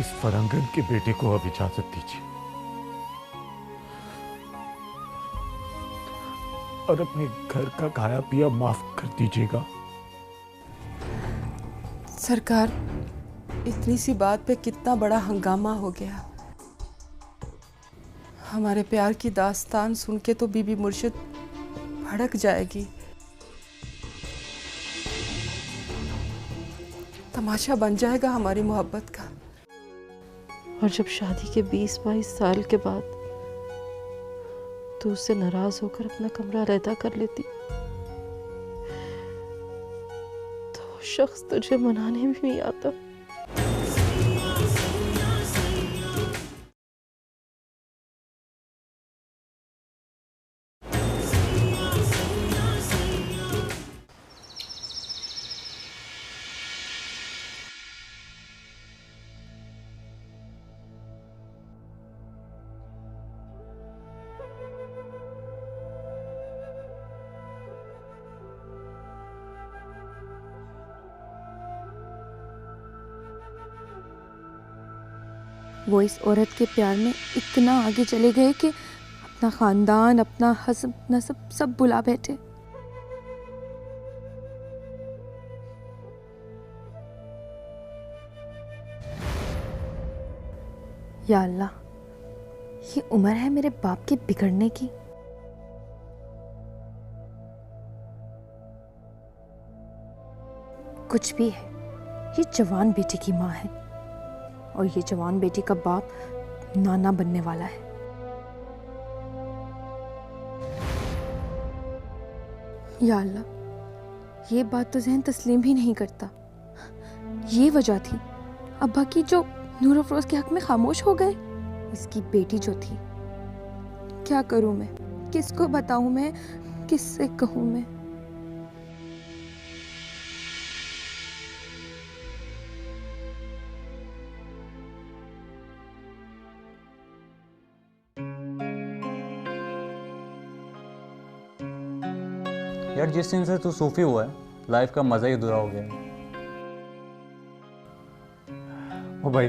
इस फरंगन के बेटे को अब इजाजत दीजिए और अपने घर का खाया पिया माफ कर दीजिएगा। सरकार, इतनी सी बात पे कितना बड़ा हंगामा हो गया। हमारे प्यार की दास्तान सुन के तो बीबी मुर्शिद भड़क जाएगी। तमाशा बन जाएगा हमारी मोहब्बत का। और जब शादी के 20-22 साल के बाद तू उससे नाराज होकर अपना कमरा अलहदा कर लेती तो वो शख्स तुझे मनाने भी नहीं आता। वो इस औरत के प्यार में इतना आगे चले गए कि अपना खानदान, अपना हस्ब नस्ब सब बुला बैठे। या अल्लाह, ये उम्र है मेरे बाप के बिगड़ने की। कुछ भी है, ये जवान बेटी की माँ है और ये जवान बेटी का बाप नाना बनने वाला है। या अल्लाह, ये बात तो ज़हन तस्लीम ही नहीं करता। ये वजह थी अब्बा की जो नूर अफरोज के हक में खामोश हो गए। इसकी बेटी जो थी, क्या करूं मैं, किसको बताऊं मैं, किससे कहूं मैं। यार जिस दिन से तू सूफी हुआ है, लाइफ का मजा ही अधूरा हो गया है। ओ भाई,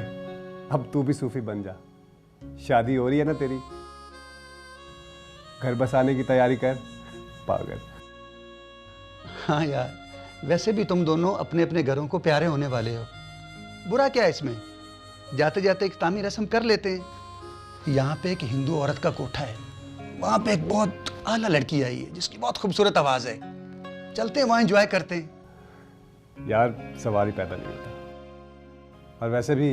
अब तू भी सूफी बन जा। शादी हो रही है ना तेरी, घर बसाने की तैयारी कर। पागल। हाँ यार, वैसे भी तुम दोनों अपने अपने घरों को प्यारे होने वाले हो। बुरा क्या है इसमें? जाते जाते एक तामी रस्म कर लेते हैं। यहाँ पे एक हिंदू औरत का कोठा है, वहाँ पे एक बहुत आला लड़की आई है जिसकी बहुत खूबसूरत आवाज़ है। चलते हैं वहाँ एंजॉय करते हैं। यार सवाल ही पैदा नहीं होता। और वैसे भी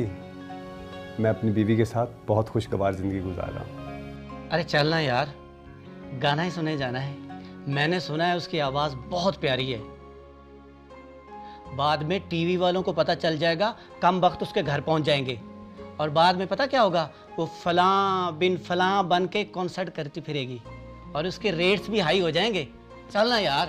मैं अपनी बीवी के साथ बहुत खुशगवार जिंदगी गुजार रहा हूँ। अरे चलना यार, गाना ही सुने जाना है। मैंने सुना है उसकी आवाज़ बहुत प्यारी है। बाद में टीवी वालों को पता चल जाएगा, कम वक्त उसके घर पहुंच जाएंगे और बाद में पता क्या होगा, वो फलां बिन फलां बन के कॉन्सर्ट करती फिरेगी और उसके रेट्स भी हाई हो जाएंगे। चलना यार।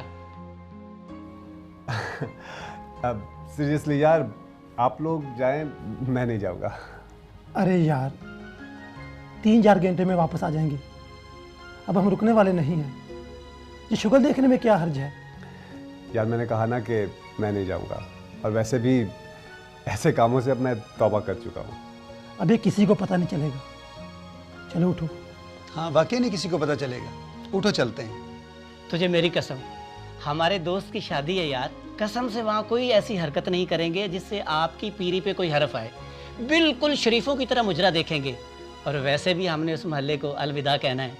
अब सीरियसली यार, आप लोग जाएं, मैं नहीं जाऊंगा। अरे यार, 3-4 घंटे में वापस आ जाएंगे। अब हम रुकने वाले नहीं हैं। ये शुगर देखने में क्या हर्ज है? यार मैंने कहा ना कि मैं नहीं जाऊंगा, और वैसे भी ऐसे कामों से अब मैं तौबा कर चुका हूँ। अबे किसी को पता नहीं चलेगा। चलो उठो। हाँ वाकई नहीं किसी को पता चलेगा। उठो चलते हैं। तुझे मेरी कसम, हमारे दोस्त की शादी है यार, कसम से वहाँ कोई ऐसी हरकत नहीं करेंगे जिससे आपकी पीरी पे कोई हरफ आए। बिल्कुल शरीफों की तरह मुजरा देखेंगे। और वैसे भी हमने उस मोहल्ले को अलविदा कहना है।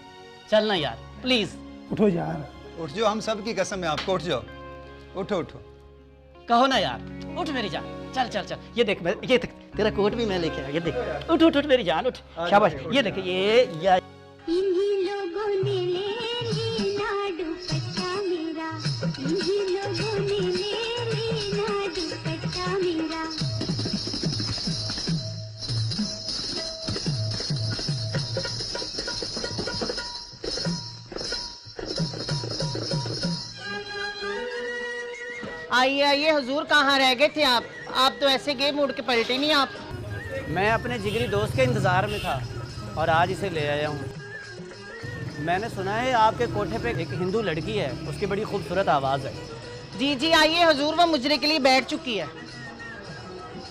चलना यार प्लीज। उठो यार। उठ जाओ, हम सब की कसम है आपको। उठ जाओ, उठो उठो। कहो ना यार, उठ मेरी जान। चल चल चल, ये देख, ये देख, तेरा कोट भी मैं लेके आया। ये देख, उठ उठ उठ मेरी जान, उठ। शाबाश। ये देख, ये इन्हीं लोगों ने ले लीना दुपट्टा मेरा, इन्हीं लोगों ने ले लीना दुपट्टा मेरा। आइए आइए हुजूर, कहाँ रह गए थे आप तो ऐसे गए, मुड़ के पलटे नहीं आप। मैं अपने जिगरी दोस्त के इंतजार में था और आज इसे ले आया हूँ। मैंने सुना है आपके कोठे पे एक हिंदू लड़की है, उसकी बड़ी खूबसूरत आवाज़ है। जी जी आइए हुजूर, वो मुजरे के लिए बैठ चुकी है।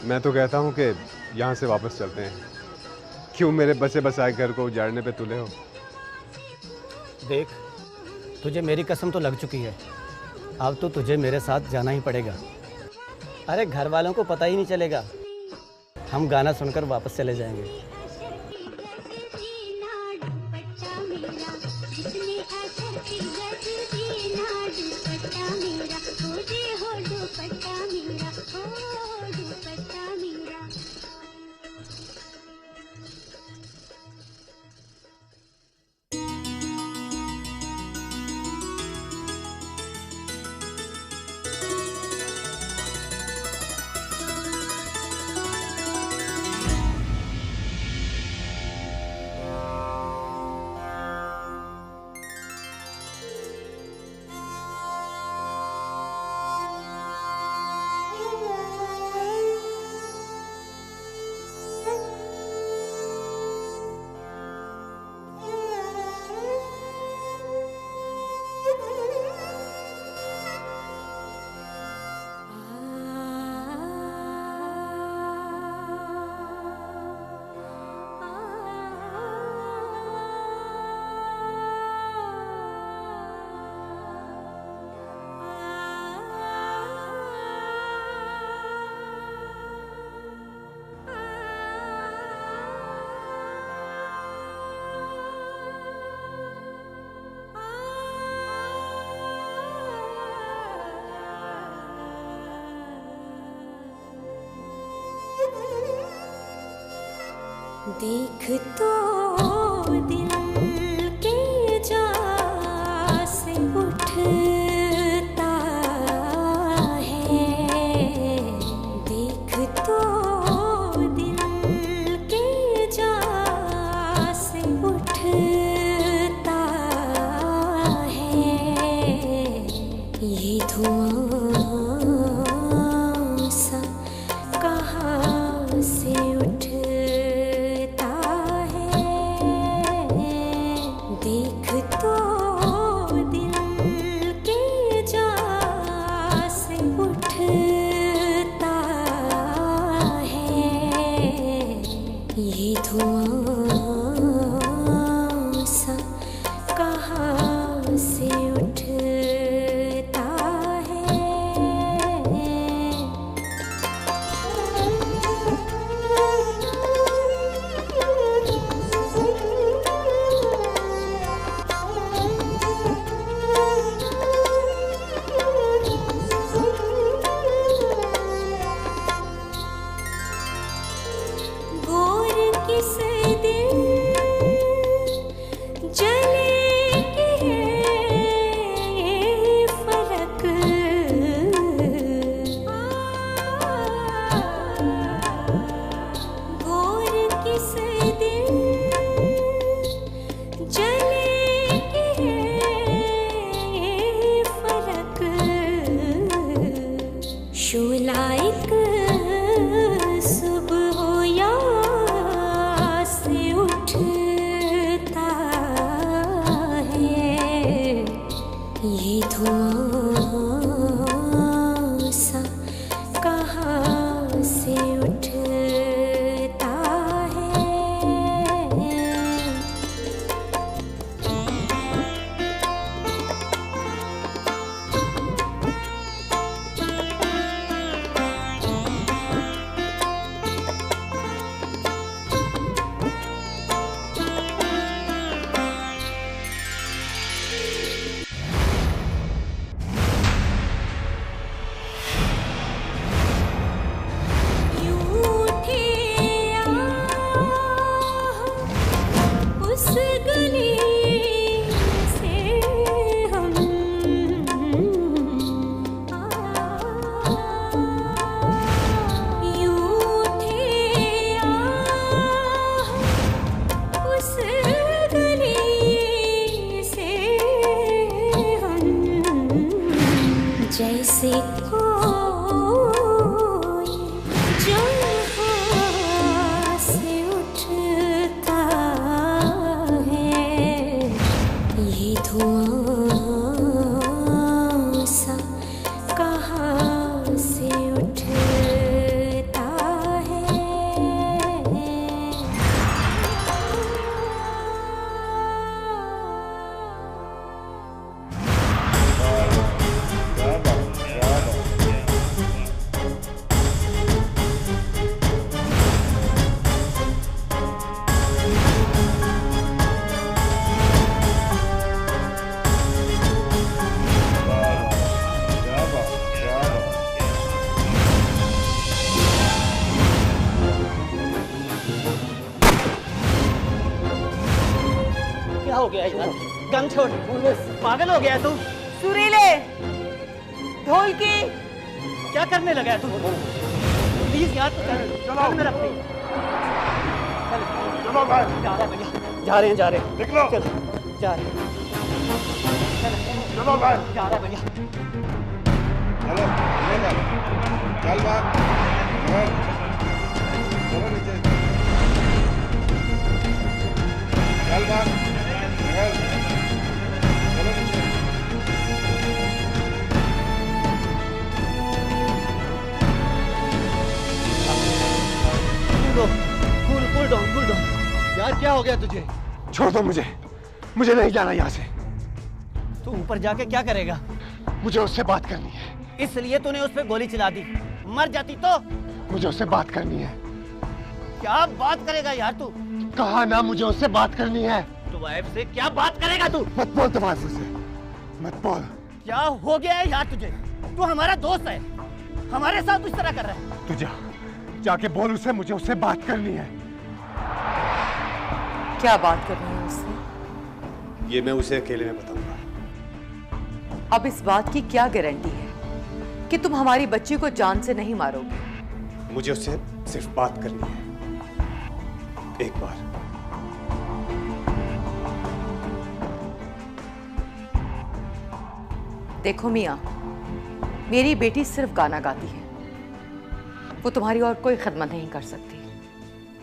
मैं तो कहता हूँ कि यहाँ से वापस चलते हैं। क्यों मेरे बसे बसाए घर को उजाड़ने पे तुले हो? देख, तुझे मेरी कसम तो लग चुकी है, अब तो तुझे मेरे साथ जाना ही पड़ेगा। अरे घर वालों को पता ही नहीं चलेगा, हम गाना सुनकर वापस चले जाएंगे। देख तो दिल के जा से उठता है, देख तो दिल के जा से उठता है, ये धुआं सा कहाँ से उठता देख तो दिल के जा से उठता है, ये धुआं सा कहाँ से उठता है। किस दिन जलेगी है फलक, गोर किस दिन जलेगी है फलक, शोला एक सुबह हो या उठता है, ये धुआं सा कहाँ से उठता है। उस गली से हम यूं थे उस गली से हम, जैसे कोई जहाँ से उठता ये धुआं सा कहाँ से उठता है। गया यार, गन छोड़, पागल हो गया है तू। सुरीले, ढोलकी, क्या करने लगा है तू? प्लीज यार, चलो मेरा प्लीज। चलो भाई, जा रहे हैं जा रहे हैं, निकलो, चलो जा रहे हैं, चलो भाई, जा रहे हैं भैया। चलो, चल भाई, चलो नीचे, चल भाई, चलो नीचे। Cool down. यार क्या हो गया तुझे? छोड़ दो मुझे नहीं जाना यहाँ से। तू ऊपर जाके क्या करेगा? मुझे उससे बात करनी है। इसलिए तूने उस पर गोली चला दी, मर जाती तो। मुझे उससे बात करनी है। क्या बात करेगा यार तू? कहा ना मुझे उससे बात करनी है। तो वाइफ से क्या बात करेगा तू? मत बोल तुम्हारे से, मत बोल। क्या हो गया है यार तुझे? तू हमारा दोस्त है, हमारे साथ इस तरह कर रहा है। तू जाके बोल उसे, मुझे उससे बात करनी है। क्या बात करनी है उससे? ये मैं उसे अकेले में बताऊंगा। अब इस बात की क्या गारंटी है कि तुम हमारी बच्ची को जान से नहीं मारोगे? मुझे उससे सिर्फ बात करनी है, एक बार। देखो मियाँ, मेरी बेटी सिर्फ गाना गाती है, वो तुम्हारी और कोई खिदमत नहीं कर सकती।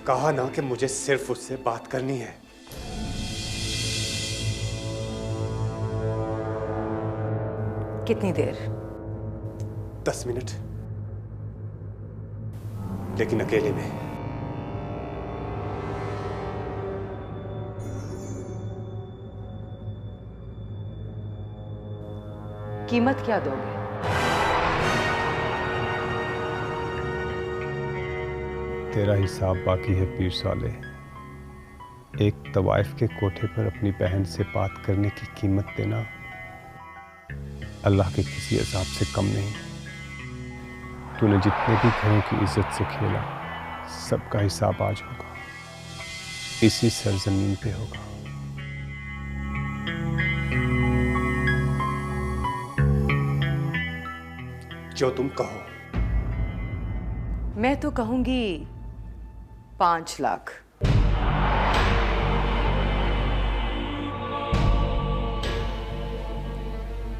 कहा ना कि मुझे सिर्फ उससे बात करनी है। कितनी देर? 10 मिनट, लेकिन अकेले में। कीमत क्या दोगे? तेरा हिसाब बाकी है पीर साले। एक तवाइफ के कोठे पर अपनी बहन से बात करने की कीमत देना अल्लाह के किसी अजाब से कम नहीं। तूने जितने भी घरों की इज्जत से खेला, सबका हिसाब आज होगा, इसी सरजमीन पे होगा। जो तुम कहो। मैं तो कहूंगी 5 लाख।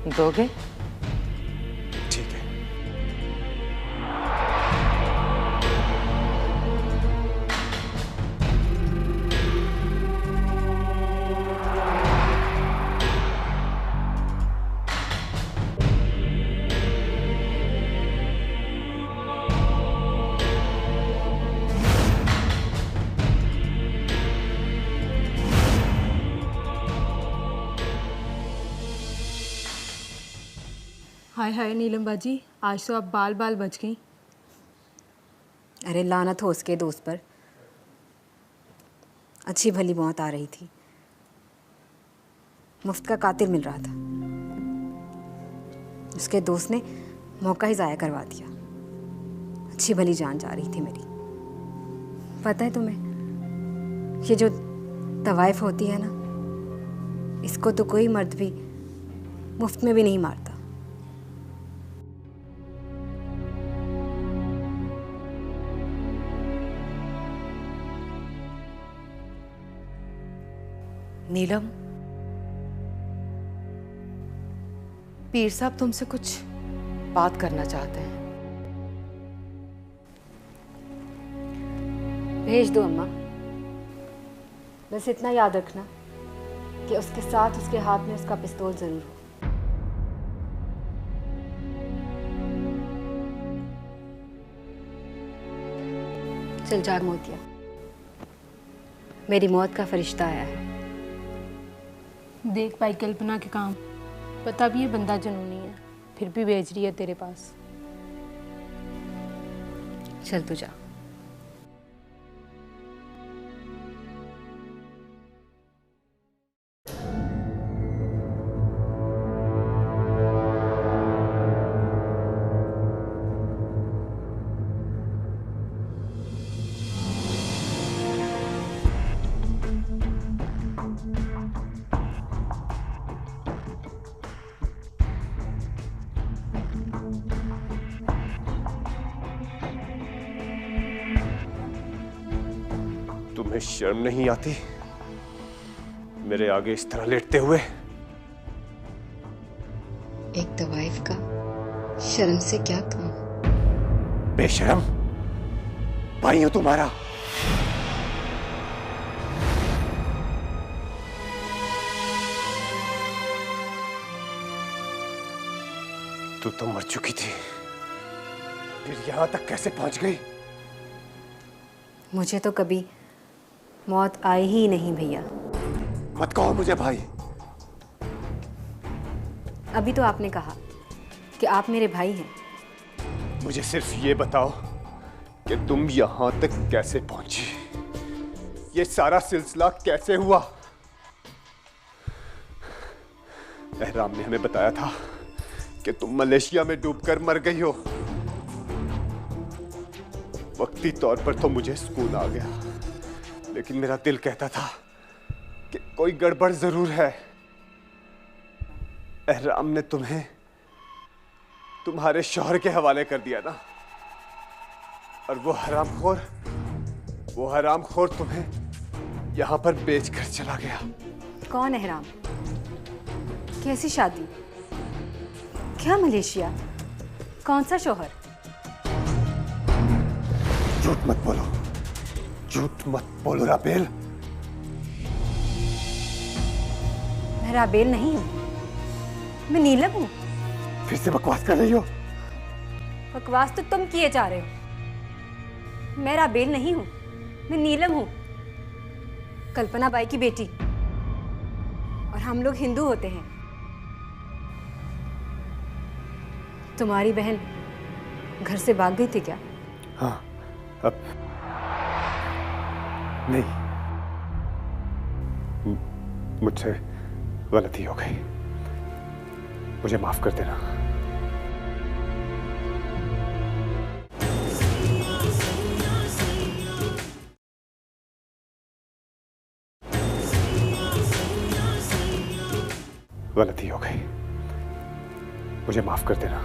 दोगे? ठीक है। हाय हाय नीलम बाजी, आज तो आप बाल बाल बच गई। अरे लानत हो उसके दोस्त पर। अच्छी भली मौत आ रही थी, मुफ्त का कातिल मिल रहा था। उसके दोस्त ने मौका ही ज़ाया करवा दिया। अच्छी भली जान जा रही थी मेरी। पता है तुम्हें, ये जो तवाइफ होती है ना, इसको तो कोई मर्द भी मुफ्त में भी नहीं मारता। नीलम, पीर साहब तुमसे कुछ बात करना चाहते हैं। भेज दो अम्मा। बस इतना याद रखना कि उसके साथ उसके हाथ में उसका पिस्तौल जरूर हो। चल जाग मोतिया, मेरी मौत का फरिश्ता आया है। देख पाई कल्पना के काम, पता भी ये बंदा जुनूनी है, फिर भी भेज रही है तेरे पास। चल तू जा। तुम्हें शर्म नहीं आती मेरे आगे इस तरह लेटते हुए? एक तवाइफ का शर्म से क्या काम? बेशर्म भाई हूं तुम्हारा। तू तो मर चुकी थी, फिर यहां तक कैसे पहुंच गई? मुझे तो कभी मौत आई ही नहीं भैया। मत कहो मुझे भाई। अभी तो आपने कहा कि आप मेरे भाई हैं। मुझे सिर्फ ये बताओ कि तुम यहां तक कैसे पहुंची, ये सारा सिलसिला कैसे हुआ? एहराम ने हमें बताया था कि तुम मलेशिया में डूबकर मर गई हो। वक्ती तौर पर तो मुझे सुकून आ गया, लेकिन मेरा दिल कहता था कि कोई गड़बड़ जरूर है। एहराम ने तुम्हें तुम्हारे शौहर के हवाले कर दिया ना, और वो हरामखोर तुम्हें यहां पर बेचकर चला गया। कौन एहराम? कैसी शादी? क्या मलेशिया? कौन सा शौहर? झूठ मत बोलो, झूठ मत बोलो राबेल। मैं राबेल नहीं हूं, मैं नीलम हूं। फिर से बकवास कर रही हो। बकवास तो तुम किए जा रहे हो। मैं राबेल नहीं हूं, मैं नीलम हूं, कल्पना बाई की बेटी। और हम लोग हिंदू होते हैं। तुम्हारी बहन घर से भाग गई थी क्या? हाँ, अब नहीं, मुझसे गलती हो गई, मुझे माफ कर देना। गलती हो गई, मुझे माफ कर देना।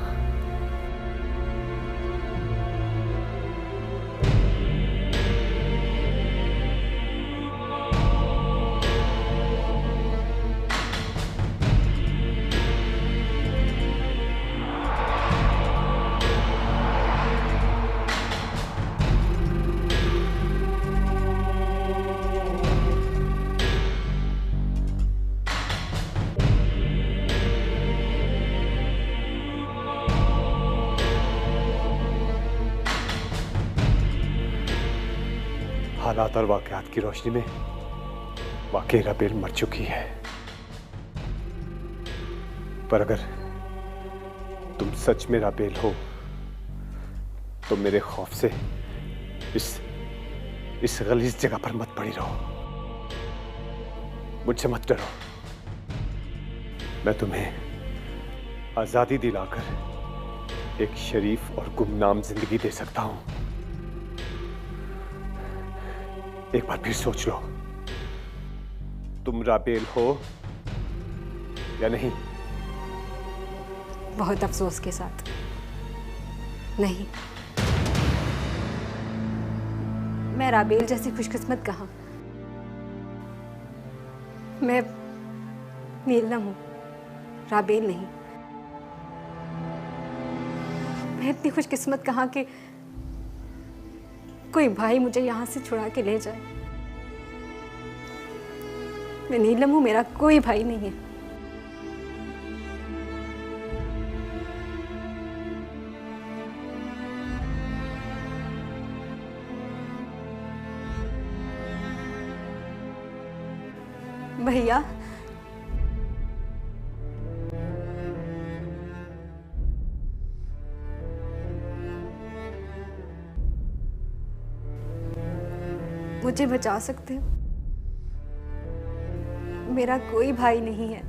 हालात और वाकयात की रोशनी में वाकई राबेल मर चुकी है, पर अगर तुम सच में राबेल हो तो मेरे खौफ से इस गलीज जगह पर मत पड़ी रहो। मुझसे मत डरो, मैं तुम्हें आजादी दिलाकर एक शरीफ और गुमनाम जिंदगी दे सकता हूं। एक बार फिर सोच लो, तुम राबेल हो या नहीं? बहुत अफसोस के साथ नहीं। मैं राबेल जैसी खुशकिस्मत कहाँ। मैं नीलम हूँ, राबेल नहीं। मैं इतनी खुशकिस्मत कहाँ कि कोई भाई मुझे यहाँ से छुड़ा के ले जाए। मैं नीलम हूँ, मेरा कोई भाई नहीं है। भैया, मुझे बचा सकते हो? मेरा कोई भाई नहीं है।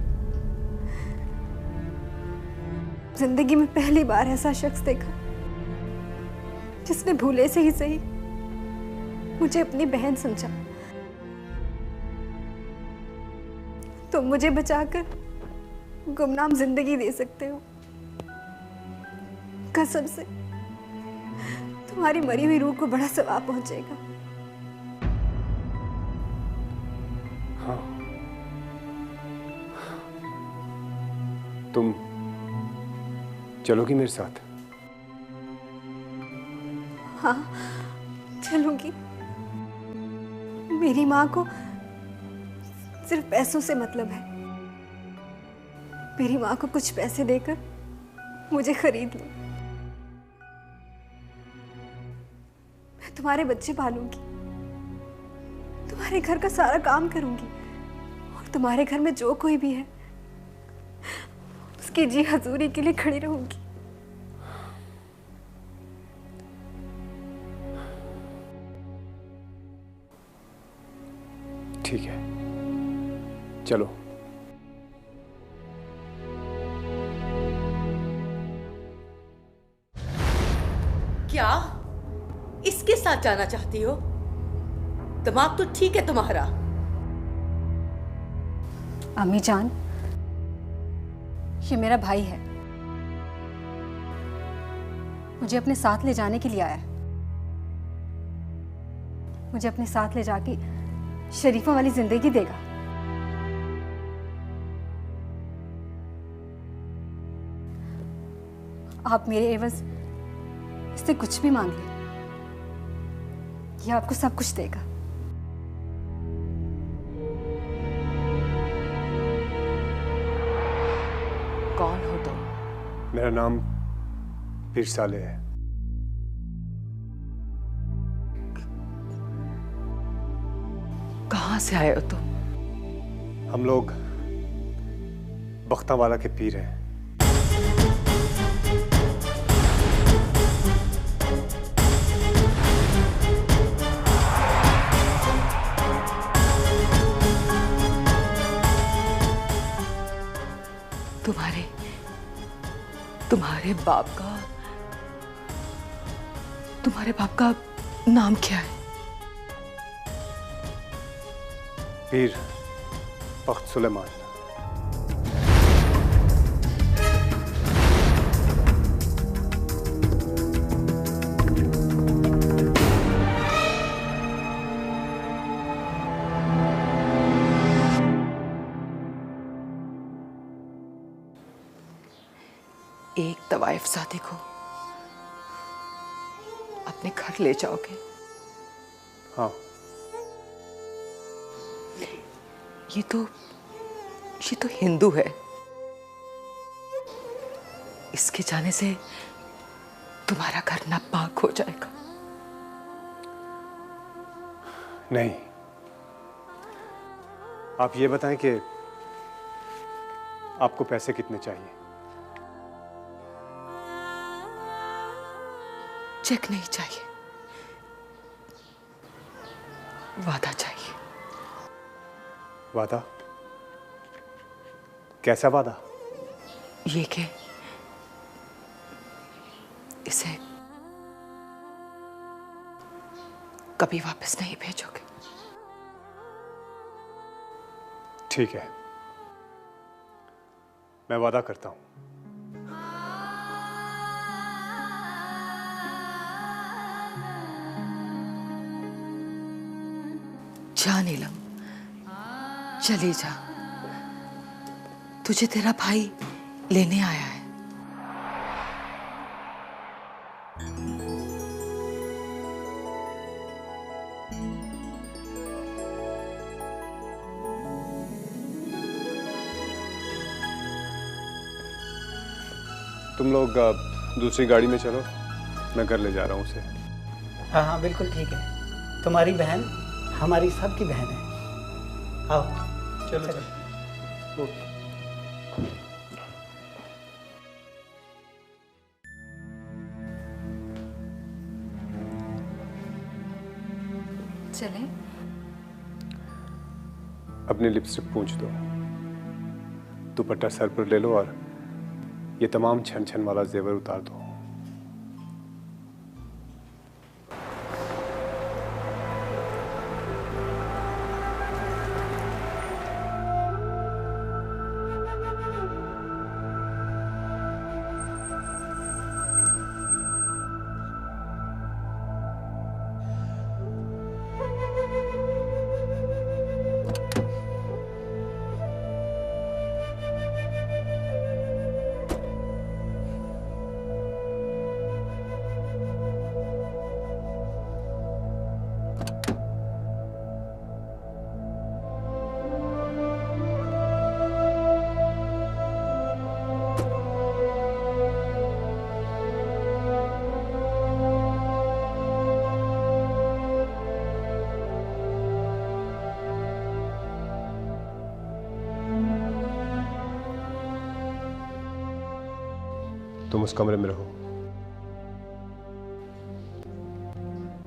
जिंदगी में पहली बार ऐसा शख्स देखा जिसने भूले से ही सही मुझे अपनी बहन समझा। तुम मुझे बचाकर गुमनाम जिंदगी दे सकते हो। कसम से तुम्हारी मरी हुई रूह को बड़ा सवाब पहुंचेगा। हाँ, तुम चलोगी मेरे साथ? हाँ, चलूंगी। मेरी माँ को सिर्फ पैसों से मतलब है। मेरी माँ को कुछ पैसे देकर मुझे खरीद लो। मैं तुम्हारे बच्चे पालूंगी, तुम्हारे घर का सारा काम करूंगी, और तुम्हारे घर में जो कोई भी है उसकी जी हजूरी के लिए खड़ी रहूंगी। ठीक है, चलो। क्या इसके साथ जाना चाहती हो? दिमाग तो ठीक है तुम्हारा। अम्मी जान, ये मेरा भाई है, मुझे अपने साथ ले जाने के लिए आया है। मुझे अपने साथ ले जाके शरीफों वाली जिंदगी देगा। आप मेरे एवज इससे कुछ भी मांग लें, ये आपको सब कुछ देगा। कौन हो तुम? मेरा नाम पीर साले है। कहां से आए हो तुम? हम लोग बख्तावाला के पीर हैं। तुम्हारे बाप का नाम क्या है? पीर बख्त सुलेमान। एक तवाइफ साथी को अपने घर ले जाओगे? हाँ। ये तो हिंदू है। इसके जाने से तुम्हारा घर नापाक हो जाएगा। नहीं, आप ये बताएं कि आपको पैसे कितने चाहिए? चेक नहीं चाहिए, वादा चाहिए। वादा? कैसा वादा? ये कि इसे कभी वापस नहीं भेजोगे। ठीक है, मैं वादा करता हूं। जा नीलम, चली जा। तुझे तेरा भाई लेने आया है। तुम लोग दूसरी गाड़ी में चलो, मैं घर ले जा रहा हूं उसे। हाँ हाँ बिल्कुल ठीक है। तुम्हारी बहन हमारी सबकी बहन है। आओ चलो चलो। चलें? अपनी लिपस्टिक पूंछ दो, दुपट्टा सर पर ले लो और ये तमाम छन छन वाला जेवर उतार दो। तुम उस कमरे में रहो।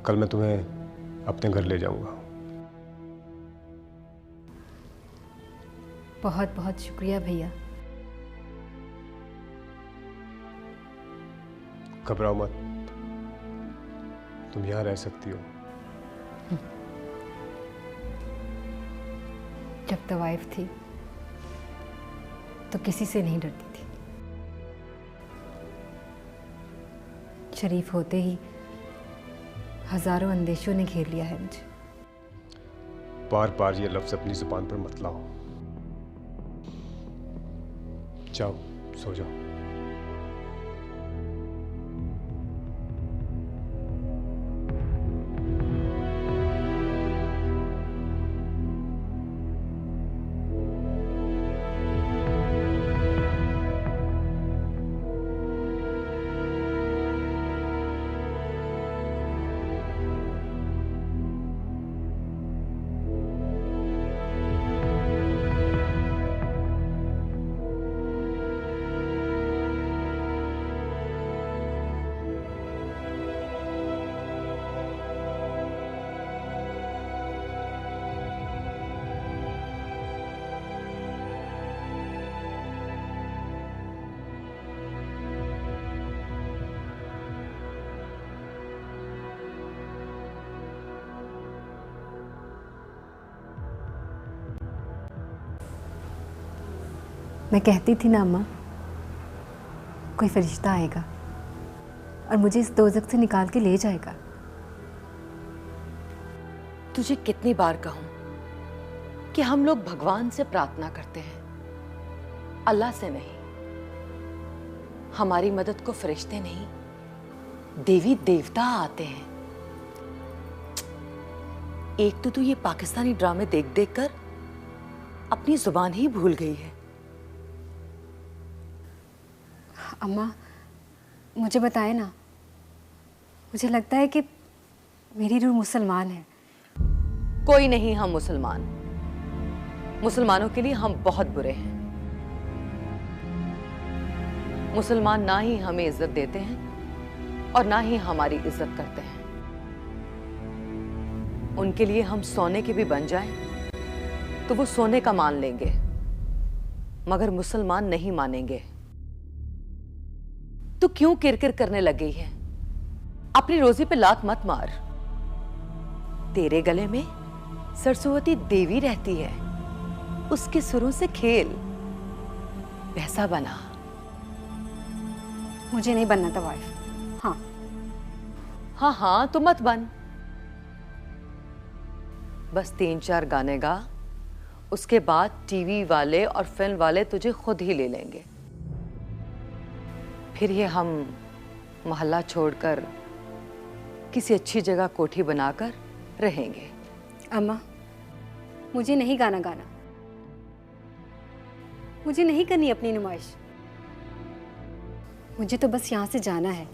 कल मैं तुम्हें अपने घर ले जाऊंगा। बहुत बहुत शुक्रिया भैया। घबराओ मत, तुम यहां रह सकती हो। जब तवाइफ थी तो किसी से नहीं डरती थी। शरीफ होते ही हजारों अंदेशों ने घेर लिया है मुझे। बार बार ये लफ्ज अपनी जुबान पर मत लाओ। जाओ सो जाओ। मैं कहती थी ना अम्मा, कोई फरिश्ता आएगा और मुझे इस दोज़ख से निकाल के ले जाएगा। तुझे कितनी बार कहूं कि हम लोग भगवान से प्रार्थना करते हैं, अल्लाह से नहीं। हमारी मदद को फरिश्ते नहीं, देवी देवता आते हैं। एक तो तू ये पाकिस्तानी ड्रामे देख देख कर अपनी जुबान ही भूल गई है। अम्मा मुझे बताए ना, मुझे लगता है कि मेरी रूह मुसलमान है। कोई नहीं हम मुसलमान। मुसलमानों के लिए हम बहुत बुरे हैं। मुसलमान ना ही हमें इज्जत देते हैं और ना ही हमारी इज्जत करते हैं। उनके लिए हम सोने के भी बन जाएं तो वो सोने का मान लेंगे, मगर मुसलमान नहीं मानेंगे। तू क्यों किरकिर करने लग गई है? अपनी रोजी पे लात मत मार। तेरे गले में सरस्वती देवी रहती है, उसके सुरों से खेल, वैसा बना। मुझे नहीं बनना तवाइफ। हाँ हाँ हाँ तो मत बन। बस 3-4 गाने गा, उसके बाद टीवी वाले और फिल्म वाले तुझे खुद ही ले लेंगे। फिर ये हम मोहल्ला छोड़कर किसी अच्छी जगह कोठी बनाकर रहेंगे। अम्मा मुझे नहीं गाना गाना, मुझे नहीं करनी अपनी नुमाइश। मुझे तो बस यहाँ से जाना है,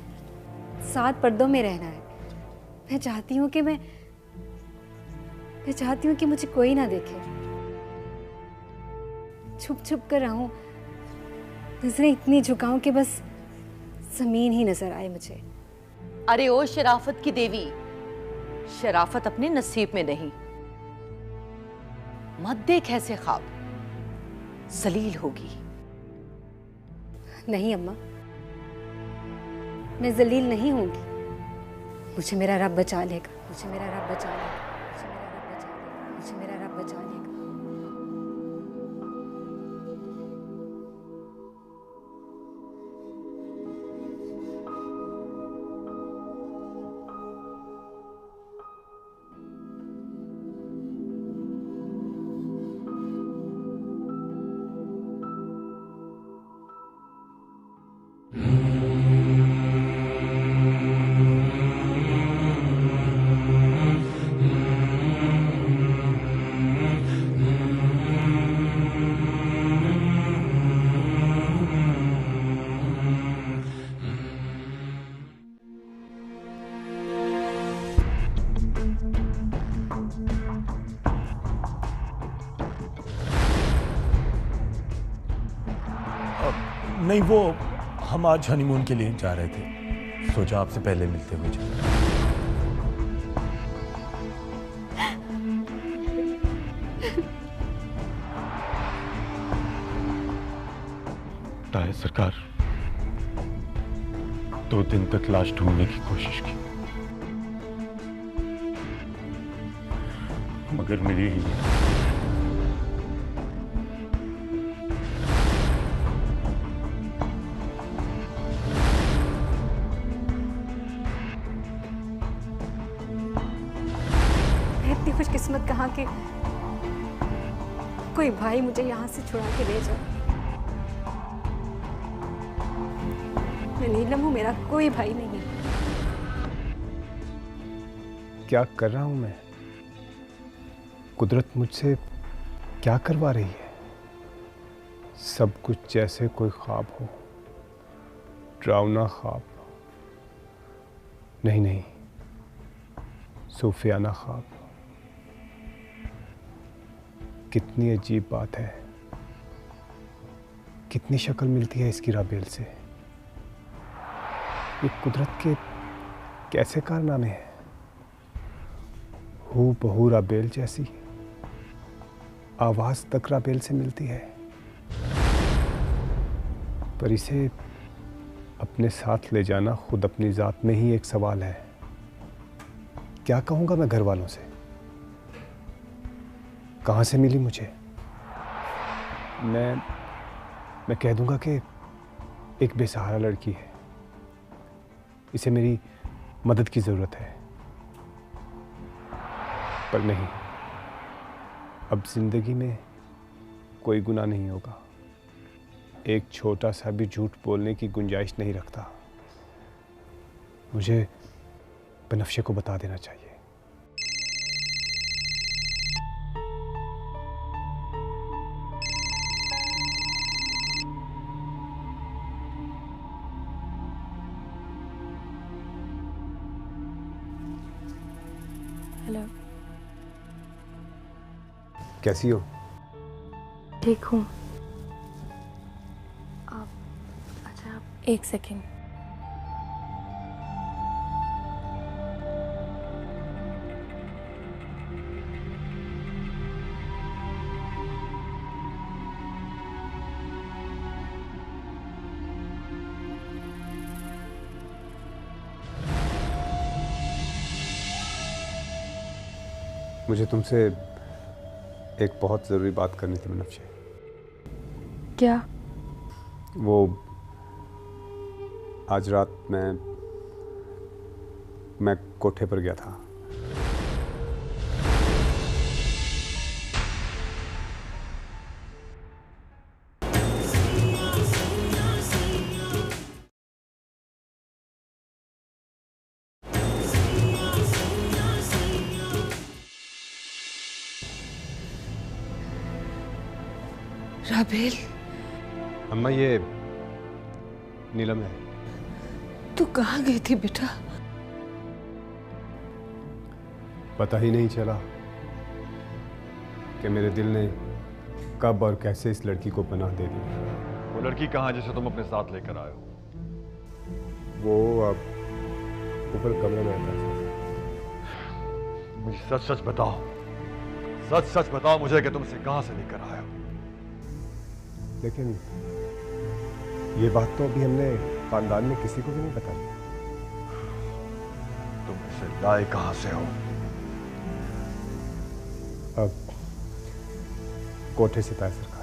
7 पर्दों में रहना है। मैं चाहती हूँ कि मुझे कोई ना देखे, छुप छुप कर रहूं, नजरें इतनी झुकाऊं कि बस जमीन ही नजर आए मुझे। अरे ओ शराफत की देवी, शराफत अपने नसीब में नहीं। मत देख ऐसे ख्वाब, जलील होगी। नहीं अम्मा, मैं जलील नहीं होंगी। मुझे मेरा रब बचा लेगा, मुझे मेरा रब बचा लेगा, मुझे मेरा रब बचा लेगा, मुझे मेरा रब बचा लेगा। नहीं, वो हम आज हनीमून के लिए जा रहे थे, सोचा आपसे पहले मिलते हुए चले। ताया सरकार, 2 दिन तक लाश ढूंढने की कोशिश की, मगर मिली ही नहीं। इतनी खुशकिस्मत कहाँ कि कोई भाई मुझे यहाँ से छुड़ा के ले जाए। मैं नीलम हूँ, मेरा कोई भाई नहीं है। क्या कर रहा हूं मैं? कुदरत मुझसे क्या करवा रही है? सब कुछ जैसे कोई ख्वाब हो, डरावना ख्वाब। नहीं नहीं, सूफियाना ख्वाब। कितनी अजीब बात है, कितनी शक्ल मिलती है इसकी राबेल से। ये कुदरत के कैसे कारनामे हैं। हू बहू राबेल जैसी, आवाज तक राबेल से मिलती है। पर इसे अपने साथ ले जाना खुद अपनी जात में ही एक सवाल है। क्या कहूंगा मैं घर वालों से? कहां से मिली मुझे? मैं कह दूंगा कि एक बेसहारा लड़की है, इसे मेरी मदद की जरूरत है। पर नहीं, अब जिंदगी में कोई गुनाह नहीं होगा। एक छोटा सा भी झूठ बोलने की गुंजाइश नहीं रखता। मुझे बनफ्शे को बता देना चाहिए। हेलो, कैसी हो? ठीक हूँ। आप अच्छा, आप 1 सेकेंड। मुझे तुमसे एक बहुत ज़रूरी बात करनी थी बनफ्शे। क्या? वो आज रात मैं कोठे पर गया था। राबेल, अम्मा, ये नीलम है। तू कहाँ गई थी बेटा? पता ही नहीं चला कि मेरे दिल ने कब और कैसे इस लड़की को पनाह दे दी। वो लड़की कहाँ जिसे तुम अपने साथ लेकर आए हो? वो अब ऊपर कमरे में रहता है। मुझे सच सच बताओ, सच सच बताओ मुझे कि तुम इसे कहाँ से लेकर आए हो। लेकिन ये बात तो अभी हमने खानदान में किसी को भी नहीं बताई। तुम इसे लाए कहाँ से हो? अब कोठे से ताया सरकार।